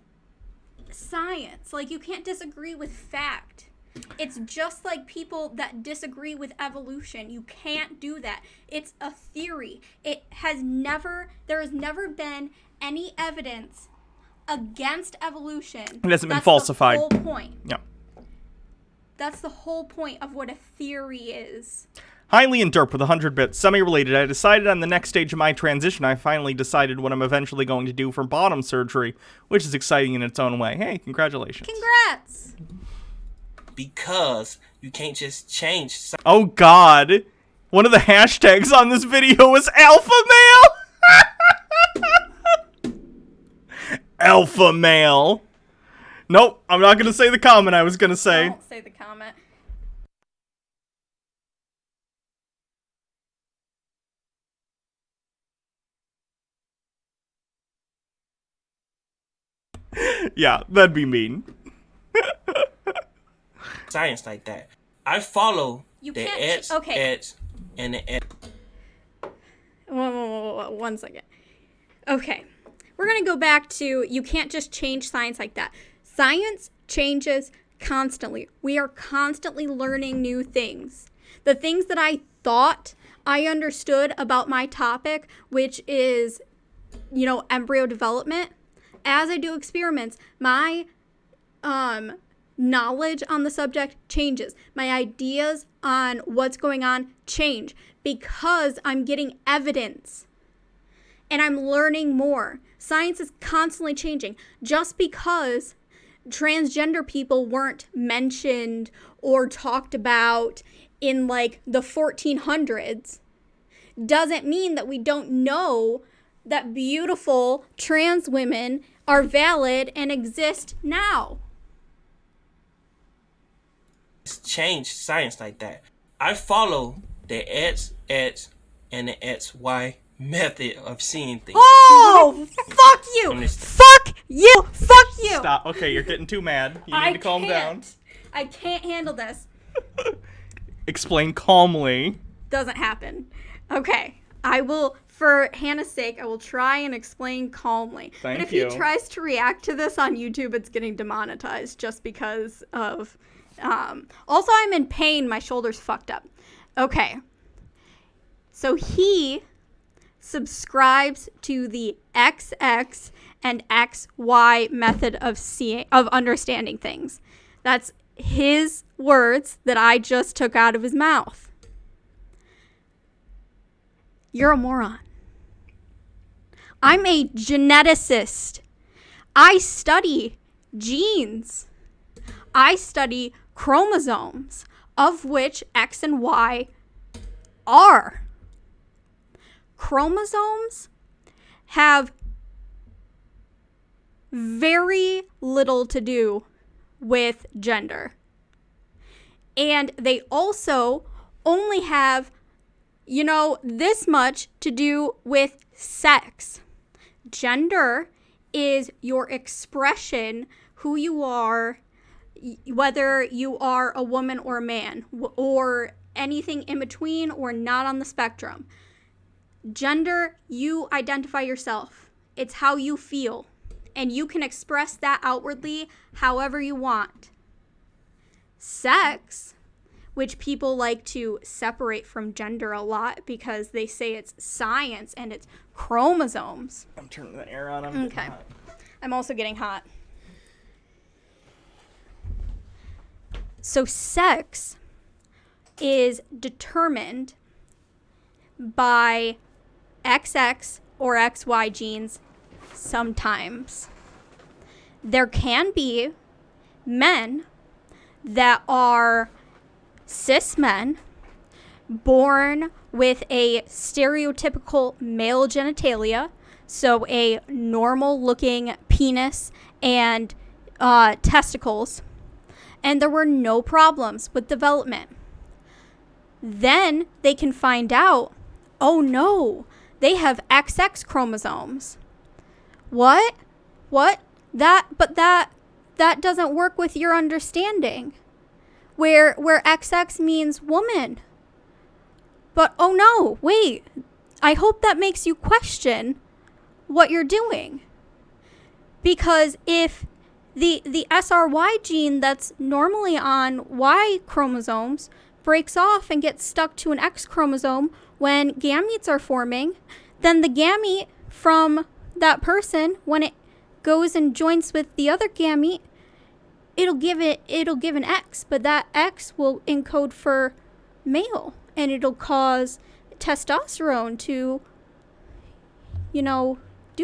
science. Like, you can't disagree with fact. It's just like people that disagree with evolution. You can't do that. It's a theory. There has never been any evidence against evolution. It hasn't been falsified. That's the whole point. Yeah. That's the whole point of what a theory is. Highly and Derp with 100 bits. Semi-related. I decided on the next stage of my transition, I finally decided what I'm eventually going to do for bottom surgery, which is exciting in its own way. Hey, congratulations. Congrats. Because you can't just change. Oh, God. One of the hashtags on this video was alpha male. Alpha male. Nope, I'm not going to say the comment I was going to say. Don't say the comment. Yeah, that'd be mean. Science like that. I follow You the can't X, okay. X, and the X. Whoa, 1 second. Okay. we're going to go back to, you can't just change science like that. Science changes constantly. We are constantly learning new things. The things that I thought I understood about my topic, which is, embryo development, as I do experiments, my knowledge on the subject changes. My ideas on what's going on change because I'm getting evidence and I'm learning more. Science is constantly changing. Just because transgender people weren't mentioned or talked about in like the 1400s doesn't mean that we don't know that beautiful trans women are valid and exist now. It's changed science like that. I follow the XX and the XY method of seeing things. Oh, fuck you! Fuck you! Fuck you! Stop. Okay, you're getting too mad. You need to calm down. I can't handle this. Explain calmly. Doesn't happen. Okay, I will, for Hannah's sake, I will try and explain calmly. Thank but if you. he tries to react to this on YouTube, it's getting demonetized just because of... also, I'm in pain. My shoulder's fucked up. Okay. So he subscribes to the XX and XY method of understanding things. That's his words that I just took out of his mouth. You're a moron. I'm a geneticist. I study genes. I study chromosomes, of which X and Y are. Chromosomes have very little to do with gender. And they also only have, this much to do with sex. Gender is your expression, who you are, whether you are a woman or a man, or anything in between or not on the spectrum. Gender, you identify yourself. It's how you feel. And you can express that outwardly however you want. Sex, which people like to separate from gender a lot because they say it's science and it's chromosomes. I'm turning the air on. Okay. I'm also getting hot. So sex is determined by XX or XY genes sometimes. There can be men that are cis men born with a stereotypical male genitalia, so a normal looking penis and testicles, and there were no problems with development. Then they can find out, oh no, they have XX chromosomes. What? That doesn't work with your understanding. Where XX means woman. But oh no, wait. I hope that makes you question what you're doing. Because if the SRY gene that's normally on Y chromosomes breaks off and gets stuck to an X chromosome when gametes are forming, then the gamete from that person, when it goes and joins with the other gamete, it'll give an X, but that X will encode for male, and it'll cause testosterone to, do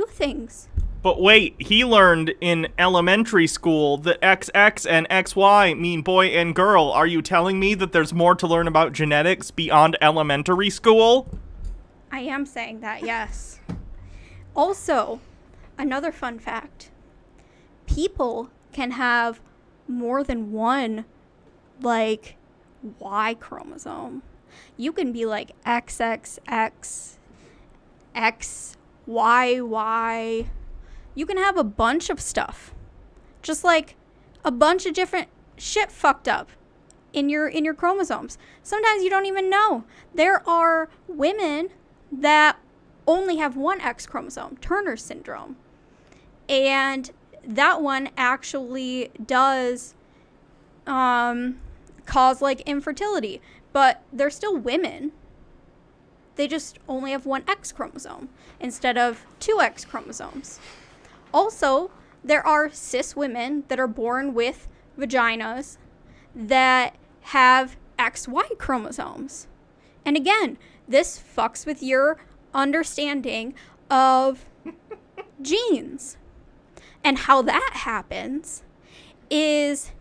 things. But wait, he learned in elementary school that XX and XY mean boy and girl. Are you telling me that there's more to learn about genetics beyond elementary school? I am saying that, yes. Also, another fun fact. People can have more than one, Y chromosome. You can be like XXX, XYY. You can have a bunch of stuff. Just like a bunch of different shit fucked up in your chromosomes. Sometimes you don't even know. There are women that only have one X chromosome, Turner syndrome. And that one actually does cause like infertility, but they're still women. They just only have one X chromosome instead of two X chromosomes. Also, there are cis women that are born with vaginas that have XY chromosomes. And again, this fucks with your understanding of genes. And how that happens is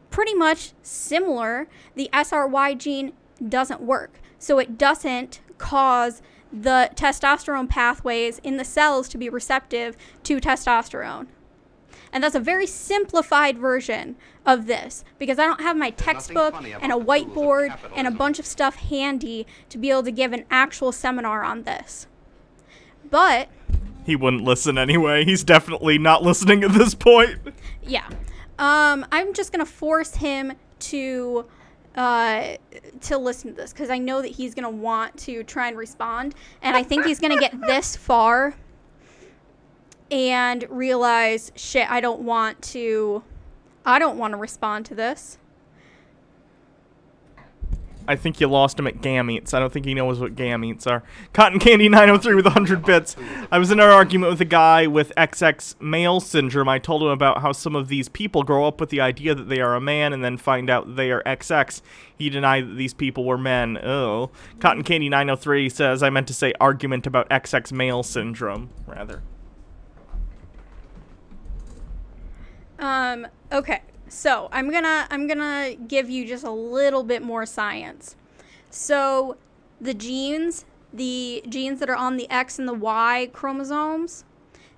pretty much similar. The SRY gene doesn't work. So it doesn't cause the testosterone pathways in the cells to be receptive to testosterone. And that's a very simplified version of this, because I don't have my textbook and a whiteboard and a bunch of stuff handy to be able to give an actual seminar on this. But he wouldn't listen anyway. He's definitely not listening at this point. Yeah. I'm just going to force him to listen to this, because I know that he's going to want to try and respond. And I think he's going to get this far and realize, shit, I don't want to respond to this. I think you lost him at gametes. I don't think he knows what gametes are. Cotton Candy 903 with 100 bits. I was in an argument with a guy with XX male syndrome. I told him about how some of these people grow up with the idea that they are a man and then find out they are XX. He denied that these people were men. Oh. Cotton Candy 903 says, I meant to say argument about XX male syndrome, rather. Okay. So I'm gonna give you just a little bit more science. So the genes that are on the X and the Y chromosomes,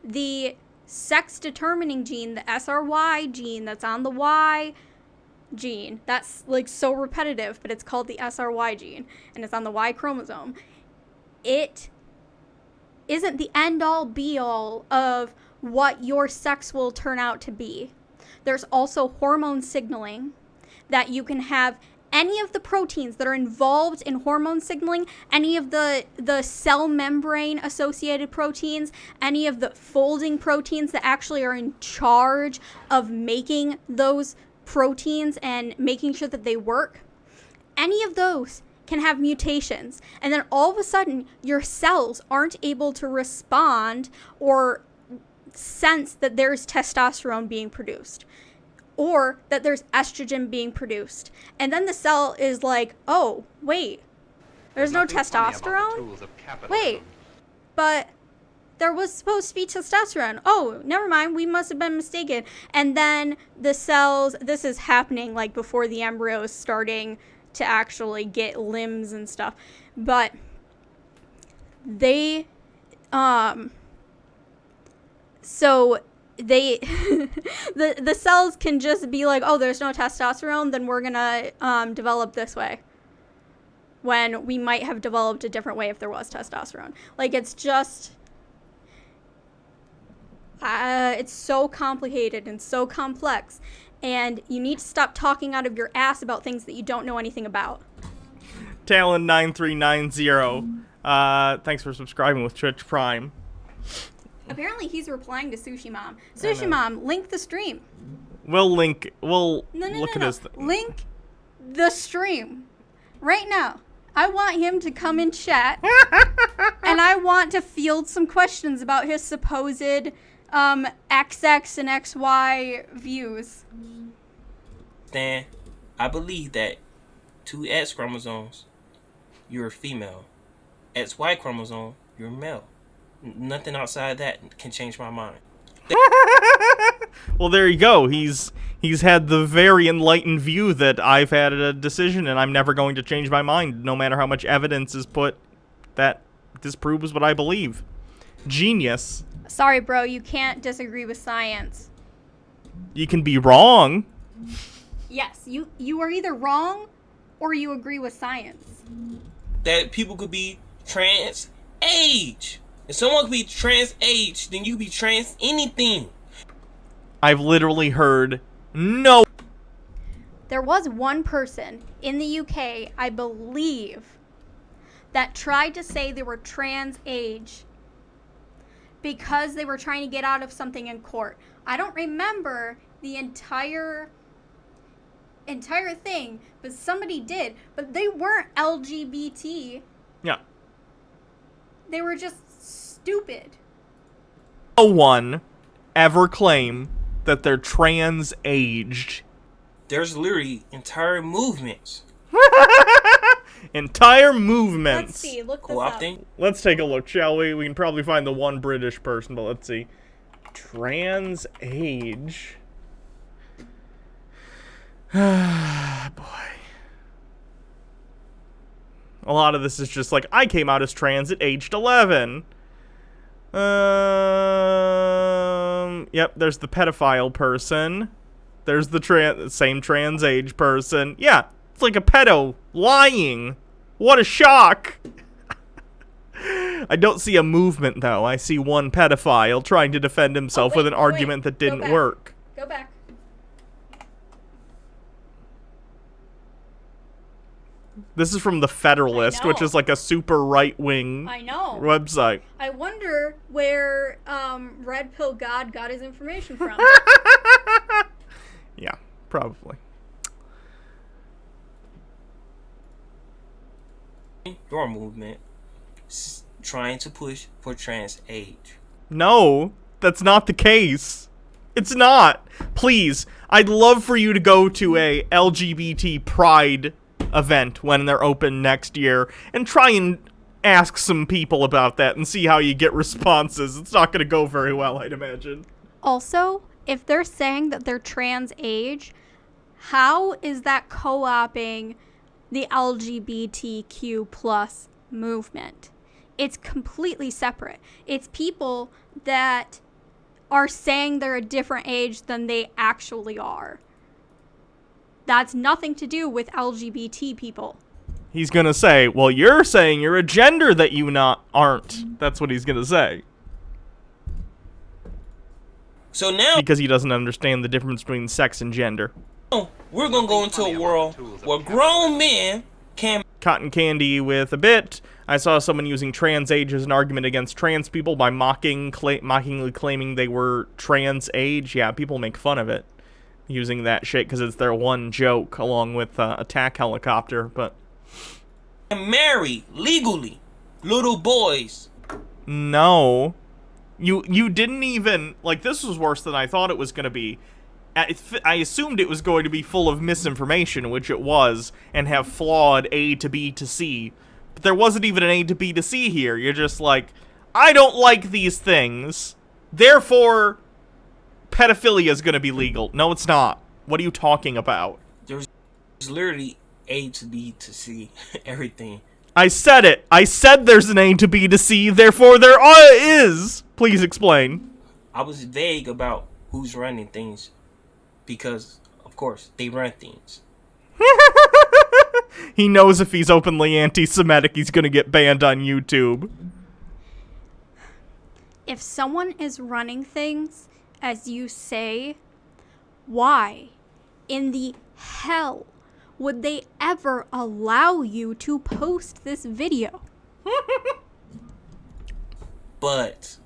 the sex determining gene, the SRY gene that's on the Y gene, that's like so repetitive, but it's called the SRY gene and it's on the Y chromosome. It isn't the end all be all of what your sex will turn out to be. There's also hormone signaling, that you can have any of the proteins that are involved in hormone signaling, any of the cell membrane associated proteins, any of the folding proteins that actually are in charge of making those proteins and making sure that they work. Any of those can have mutations. And then all of a sudden, your cells aren't able to respond or sense that there's testosterone being produced or that there's estrogen being produced. And then the cell is like, oh, wait, there's no testosterone? Wait, but there was supposed to be testosterone. Oh, never mind, we must have been mistaken. And then the cells, this is happening like before the embryo is starting to actually get limbs and stuff. But they, so they the cells can just be like, oh, there's no testosterone, then we're gonna develop this way, when we might have developed a different way if there was testosterone. Like, it's just it's so complicated and so complex, and you need to stop talking out of your ass about things that you don't know anything about. Talon 9390, thanks for subscribing with Twitch Prime. Apparently he's replying to Sushi Mom. Sushi Mom, link the stream. We'll look at his link the stream right now. I want him to come in chat and I want to field some questions about his supposed XX and XY views. Stan, I believe that 2 X chromosomes, you're a female. XY chromosome, you're male. Nothing outside that can change my mind. Well, there you go. He's had the very enlightened view that I've had a decision and I'm never going to change my mind, no matter how much evidence is put that disproves what I believe. Genius. Sorry, bro, you can't disagree with science. You can be wrong. Yes, you are either wrong or you agree with science. That people could be trans age. If someone could be trans age, then you could be trans anything. I've literally heard no. There was one person in the UK, I believe, that tried to say they were trans age because they were trying to get out of something in court. I don't remember the entire thing, but somebody did. But they weren't LGBT. Yeah. They were just stupid. No one ever claim that they're trans-aged. There's literally entire movements. Entire movements. Let's see. Look this Cool, I up. think. Let's take a look, shall we? We can probably find the one British person, but let's see. Trans-age. Boy. A lot of this is just like, I came out as trans at aged 11. Yep, there's the pedophile person. There's the same trans age person. Yeah, it's like a pedo lying. What a shock. I don't see a movement, though. I see one pedophile trying to defend himself with an argument that didn't work. Go back. This is from the Federalist, which is like a super right-wing website. I wonder where Red Pill God got his information from. Yeah, probably. Your movement trying to push for trans age. No, that's not the case. It's not. Please, I'd love for you to go to a LGBT pride event when they're open next year and try and ask some people about that and see how you get responses. It's not going to go very well, I'd imagine. Also, if they're saying that they're trans age, how is that co-opting the LGBTQ plus movement? It's completely separate. It's people that are saying they're a different age than they actually are. That's nothing to do with LGBT people. He's going to say, well, you're saying you're a gender that you aren't. That's what he's going to say. So now, because he doesn't understand the difference between sex and gender. We're going to go into a world where grown men can... Cotton candy with a bit. I saw someone using trans age as an argument against trans people by mockingly claiming they were trans age. Yeah, people make fun of it, using that shit because it's their one joke, along with attack helicopter. But marry legally little boys. No, you didn't even like. This was worse than I thought it was going to be. I assumed it was going to be full of misinformation, which it was, and have flawed A to B to C. But there wasn't even an A to B to C here. You're just like, I don't like these things, therefore pedophilia is going to be legal. No, it's not. What are you talking about? There's literally A to B to C, everything. I said it. I said there's an A to B to C, therefore there is. Please explain. I was vague about who's running things because, of course, they run things. He knows if he's openly anti-Semitic, he's going to get banned on YouTube. If someone is running things, as you say, why in the hell would they ever allow you to post this video? But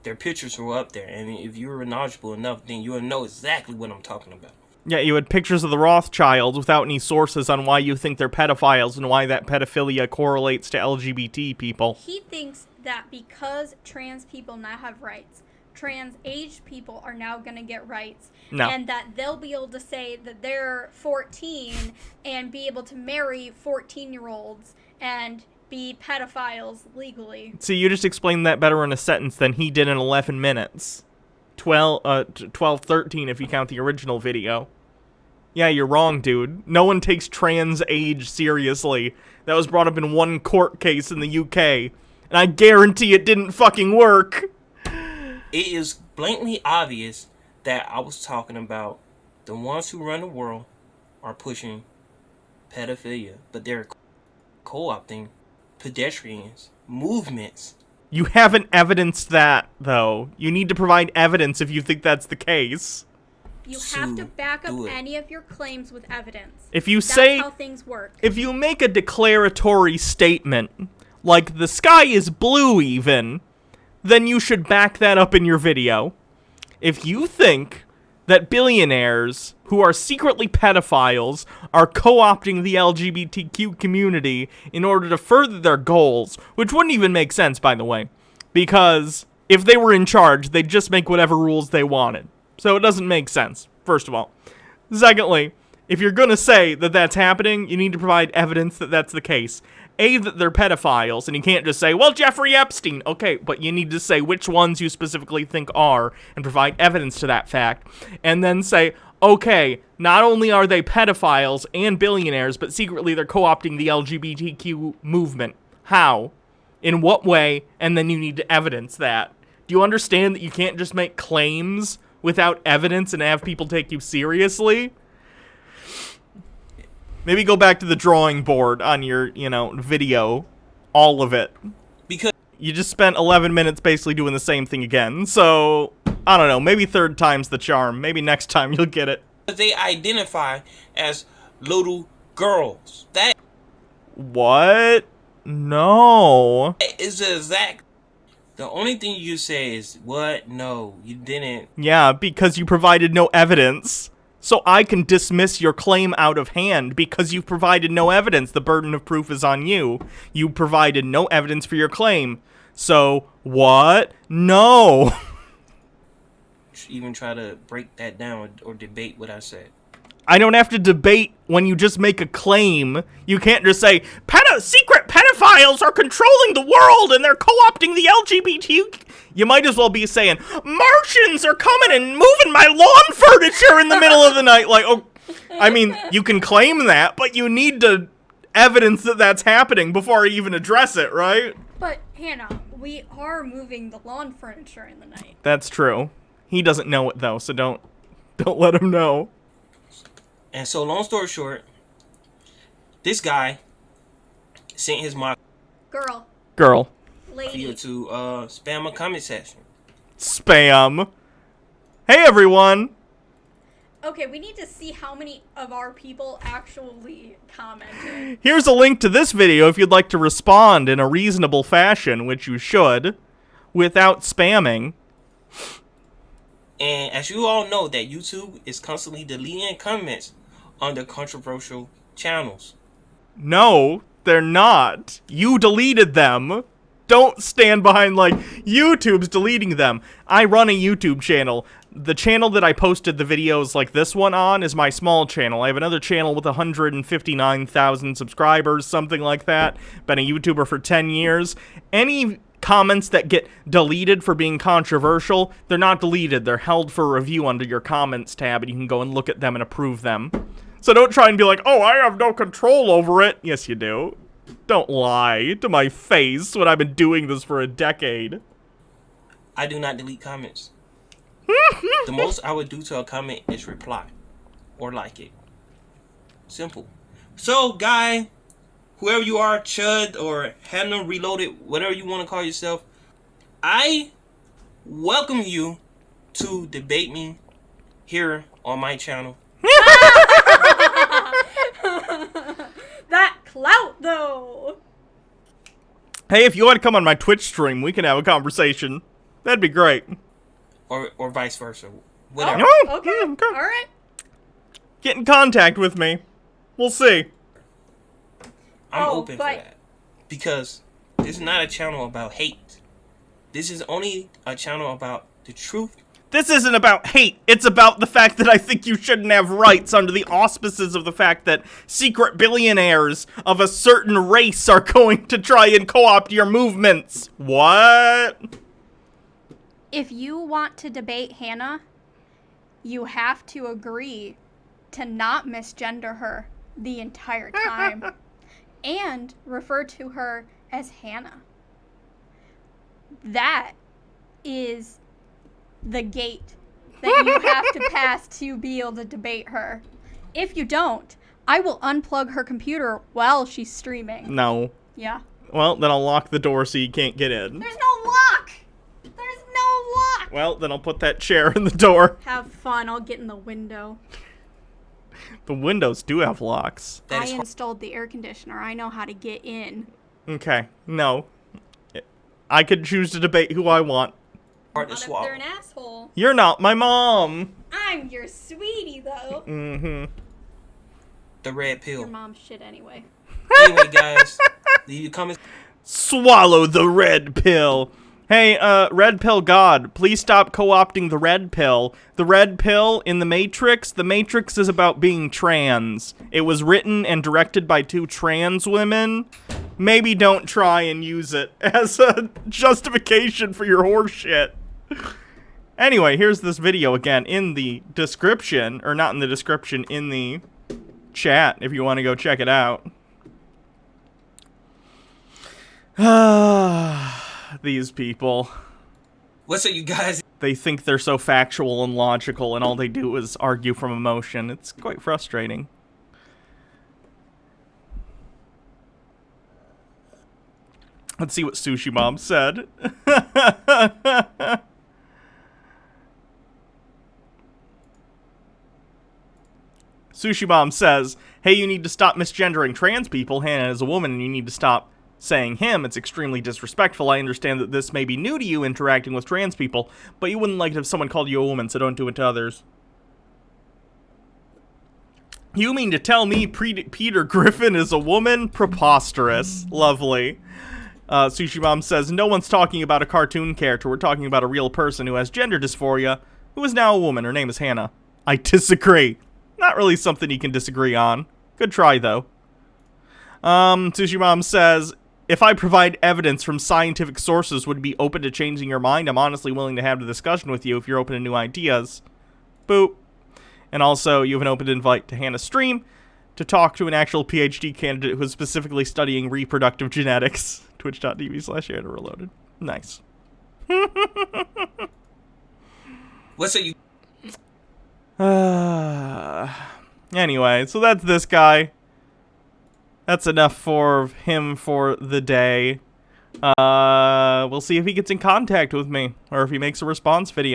their pictures were up there, and if you were knowledgeable enough, then you would know exactly what I'm talking about. Yeah, you had pictures of the Rothschilds without any sources on why you think they're pedophiles and why that pedophilia correlates to LGBT people. He thinks that because trans people now have rights, trans-aged people are now going to get rights. No. And that they'll be able to say that they're 14 and be able to marry 14-year-olds and be pedophiles legally. See, you just explained that better in a sentence than he did in 11 minutes. 13 if you count the original video. Yeah, you're wrong, dude. No one takes trans age seriously. That was brought up in one court case in the UK. And I guarantee it didn't fucking work. It is blatantly obvious that I was talking about the ones who run the world are pushing pedophilia, but they're co-opting pedestrians, movements. You haven't evidenced that, though. You need to provide evidence if you think that's the case. You have to back up any of your claims with evidence. If you That's how things work. If you make a declaratory statement, like the sky is blue even, then you should back that up in your video. If you think that billionaires who are secretly pedophiles are co-opting the LGBTQ community in order to further their goals, which wouldn't even make sense, by the way, because if they were in charge, they'd just make whatever rules they wanted. So it doesn't make sense, first of all. Secondly, if you're going to say that that's happening, you need to provide evidence that that's the case. A, that they're pedophiles, and you can't just say, well, Jeffrey Epstein. Okay, but you need to say which ones you specifically think are, and provide evidence to that fact. And then say, okay, not only are they pedophiles and billionaires, but secretly they're co-opting the LGBTQ movement. How? In what way? And then you need to evidence that. Do you understand that you can't just make claims without evidence and have people take you seriously? Maybe go back to the drawing board on your, video. All of it. Because You just spent 11 minutes basically doing the same thing again. So, I don't know. Maybe third time's the charm. Maybe next time you'll get it. they identify as little girls. That What? No. is the exact. The only thing you say is, what? No, you didn't. Yeah, because you provided no evidence. So I can dismiss your claim out of hand because you've provided no evidence. The burden of proof is on you. You provided no evidence for your claim. So, what? No. Even try to break that down or debate what I said. I don't have to debate when you just make a claim. You can't just say, secret pedophiles are controlling the world and they're co-opting the LGBT. You might as well be saying, Martians are coming and moving my lawn furniture in the middle of the night. Like, oh, I mean, you can claim that, but you need to evidence that that's happening before you even address it, right? But, Hannah, we are moving the lawn furniture in the night. That's true. He doesn't know it, though, so don't let him know. And so, long story short, this guy sent his mom Girl. lady. to spam a comment section. Spam. Hey, everyone. Okay, we need to see how many of our people actually commented. Here's a link to this video if you'd like to respond in a reasonable fashion, which you should, without spamming. And as you all know, that YouTube is constantly deleting comments under controversial channels. No, they're not. You deleted them. Don't stand behind, like, YouTube's deleting them. I run a YouTube channel. The channel that I posted the videos like this one on is my small channel. I have another channel with 159,000 subscribers, something like that. Been a YouTuber for 10 years. Any comments that get deleted for being controversial, they're not deleted. They're held for review under your comments tab, and you can go and look at them and approve them. So don't try and be like, oh, I have no control over it. Yes, you do. Don't lie to my face when I've been doing this for a decade. I do not delete comments. The most I would do to a comment is reply or like it. Simple. So, guy, whoever you are, Chud or Hannah Reloaded, whatever you want to call yourself, I welcome you to debate me here on my channel. That clout, though. Hey, if you want to come on my Twitch stream, we can have a conversation. That'd be great. Or vice versa. Whatever. Oh, Okay, okay. all right. Get in contact with me. We'll see. I'm Oh, open for but- that. Because this is not a channel about hate. This is only a channel about the truth. This isn't about hate. It's about the fact that I think you shouldn't have rights under the auspices of the fact that secret billionaires of a certain race are going to try and co-opt your movements. What? If you want to debate Hannah, you have to agree to not misgender her the entire time and refer to her as Hannah. That is the gate that you have to pass to be able to debate her. If you don't, I will unplug her computer while she's streaming. No. Yeah. Well, then I'll lock the door so you can't get in. There's no lock! There's no lock! Well, then I'll put that chair in the door. Have fun. I'll get in the window. The windows do have locks. That I is installed the air conditioner. I know how to get in. Okay. No. I could choose to debate who I want. Hard to Not if swallow. they're an asshole. You're not my mom. I'm your sweetie, though. Mm-hmm. The red Your pill. mom's shit anyway. Anyway, guys, leave your comments. Swallow the red pill. Hey, red pill god, please stop co-opting the red pill. The red pill in The Matrix is about being trans. It was written and directed by 2 trans women. Maybe don't try and use it as a justification for your horse shit. Anyway, here's this video again in the description, or not in the description, in the chat if you want to go check it out. These people. What's up, you guys? They think they're so factual and logical, and all they do is argue from emotion. It's quite frustrating. Let's see what Sushi Mom said. Sushi Mom says, hey, you need to stop misgendering trans people. Hannah is a woman, and you need to stop saying him. It's extremely disrespectful. I understand that this may be new to you interacting with trans people, but you wouldn't like it if someone called you a woman, so don't do it to others. You mean to tell me Peter Griffin is a woman? Preposterous. Lovely. Sushi Mom says, no one's talking about a cartoon character. We're talking about a real person who has gender dysphoria, who is now a woman. Her name is Hannah. I disagree. Not really something you can disagree on. Good try, though. Sushi Mom says, if I provide evidence from scientific sources, would you be open to changing your mind? I'm honestly willing to have the discussion with you if you're open to new ideas. Boop. And also, you have an open invite to Hannah's stream to talk to an actual PhD candidate who is specifically studying reproductive genetics. Twitch.tv/Hannah Reloaded. Nice. What's up, you? Anyway, so that's this guy. That's enough for him for the day. We'll see if he gets in contact with me, or if he makes a response video.